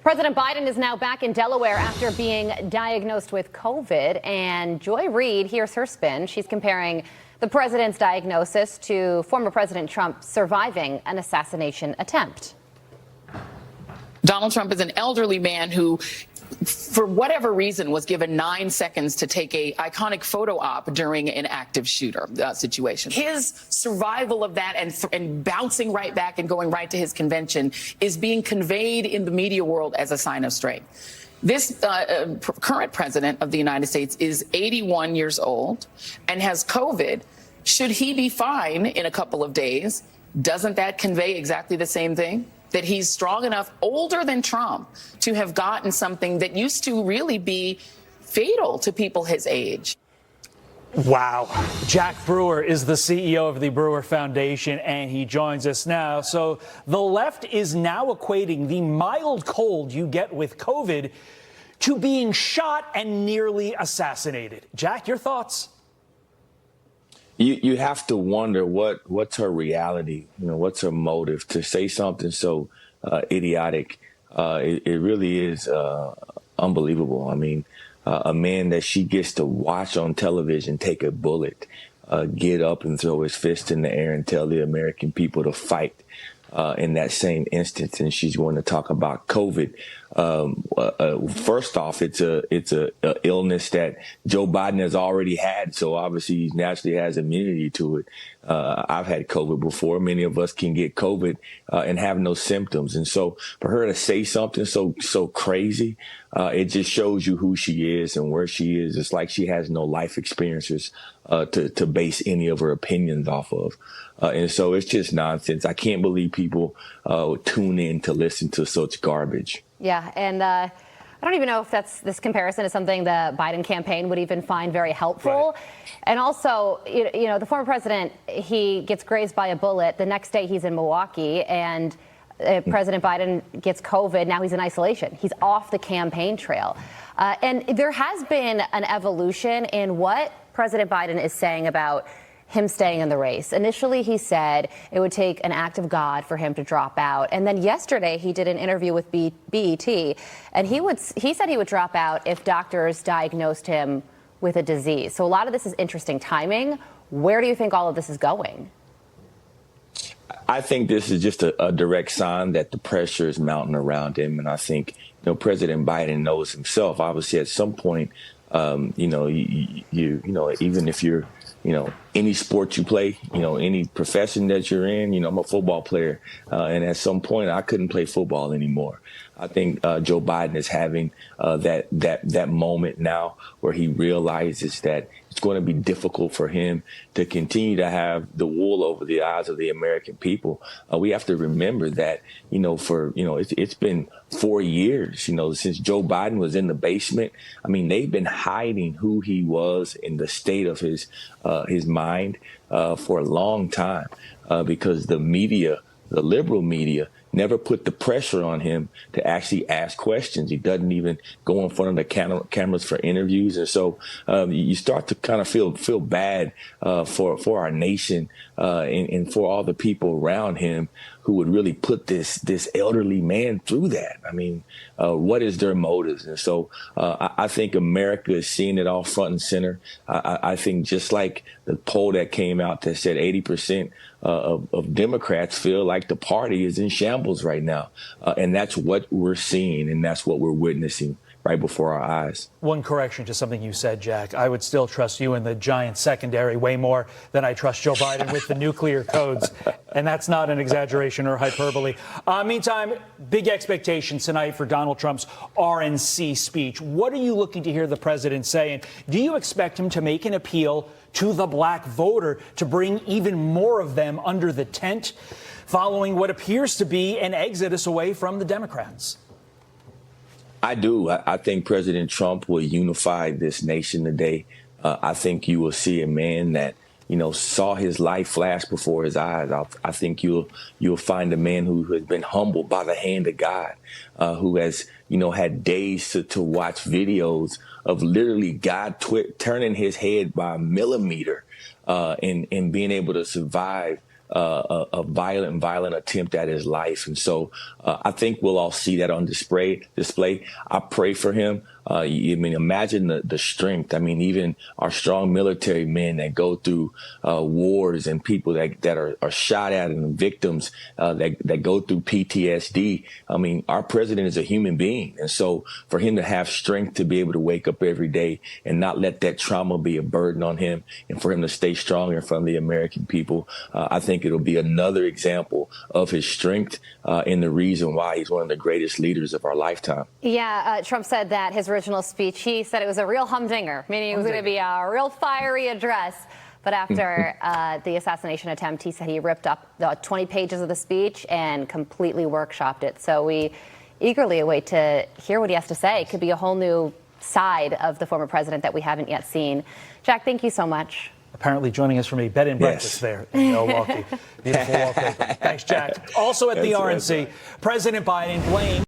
President Biden is now back in Delaware after being diagnosed with COVID. And Joy Reid, here's her spin. She's comparing the president's diagnosis to former President Trump surviving an assassination attempt. Donald Trump is an elderly man who, for whatever reason, was given 9 seconds to take a iconic photo op during an active shooter situation. His survival of that and bouncing right back and going right to his convention is being conveyed in the media world as a sign of strength. This current president of the United States is 81 years old and has COVID. Should he be fine in a couple of days? Doesn't that convey exactly the same thing? That he's strong enough, older than Trump, to have gotten something that used to really be fatal to people his age. Wow. Jack Brewer is the CEO of the Brewer Foundation, and he joins us now. So the left is now equating the mild cold you get with COVID to being shot and nearly assassinated. Jack, your thoughts? You have to wonder what's her reality, what's her motive to say something so idiotic. It really is unbelievable. I mean, a man that she gets to watch on television take a bullet, get up and throw his fist in the air and tell the American people to fight in that same instance. And she's going to talk about COVID. First off, it's a illness that Joe Biden has already had, so obviously he naturally has immunity to it. I've had COVID before. Many of us can get COVID and have no symptoms, and so for her to say something so crazy, it just shows you who she is and where she is. It's like she has no life experiences to base any of her opinions off of, and so it's just nonsense. I can't believe people tune in to listen to such garbage. Yeah, and I don't even know if this comparison is something the Biden campaign would even find very helpful. Right. And also, the former president, he gets grazed by a bullet. The next day he's in Milwaukee, and President Biden gets COVID. Now he's in isolation. He's off the campaign trail. And there has been an evolution in what President Biden is saying about him staying in the race. Initially, he said it would take an act of God for him to drop out. And then yesterday, he did an interview with BET, and he said he would drop out if doctors diagnosed him with a disease. So a lot of this is interesting timing. Where do you think all of this is going? I think this is just a direct sign that the pressure is mounting around him. And I think, President Biden knows himself. Obviously, at some point, even if you're, any sport you play, any profession that you're in, I'm a football player. And at some point I couldn't play football anymore. I think Joe Biden is having that moment now where he realizes that it's going to be difficult for him to continue to have the wool over the eyes of the American people. We have to remember that, it's been 4 years, since Joe Biden was in the basement. I mean, they've been hiding who he was in the state of his mind for a long time because the media, the liberal media, never put the pressure on him to actually ask questions. He doesn't even go in front of the cameras for interviews. And so you start to kind of feel bad for our nation and for all the people around him who would really put this elderly man through that. I mean, what is their motives? And so I think America is seeing it all front and center. I think just like the poll that came out that said 80% of Democrats feel like the party is in shambles right now. And that's what we're seeing, and that's what we're witnessing right before our eyes. One correction to something you said, Jack. I would still trust you in the giant secondary way more than I trust Joe Biden with the nuclear codes. And that's not an exaggeration or hyperbole. Meantime, big expectations tonight for Donald Trump's RNC speech. What are you looking to hear the president say? And do you expect him to make an appeal to the black voter to bring even more of them under the tent following what appears to be an exodus away from the Democrats? I do. I think President Trump will unify this nation today. I think you will see a man that, saw his life flash before his eyes. I think you'll find a man who has been humbled by the hand of God, who has, had days to watch videos of literally God turning his head by a millimeter and being able to survive a violent attempt at his life. And so I think we'll all see that on display. I pray for him. I mean, imagine the strength. I mean, even our strong military men that go through wars and people that are shot at and victims that go through PTSD. I mean, our president is a human being. And so for him to have strength to be able to wake up every day and not let that trauma be a burden on him, and for him to stay strong in front of the American people, I think it'll be another example of his strength and the reason why he's one of the greatest leaders of our lifetime. Yeah, Trump said that his original speech, he said it was a real humdinger, meaning it was going to be a real fiery address. But after the assassination attempt, he said he ripped up the 20 pages of the speech and completely workshopped it. So we eagerly await to hear what he has to say. It could be a whole new side of the former president that we haven't yet seen. Jack, thank you so much. Apparently joining us from a bed and breakfast there in Milwaukee. Beautiful wallpaper. Thanks, Jack. Also at the RNC, President Biden blamed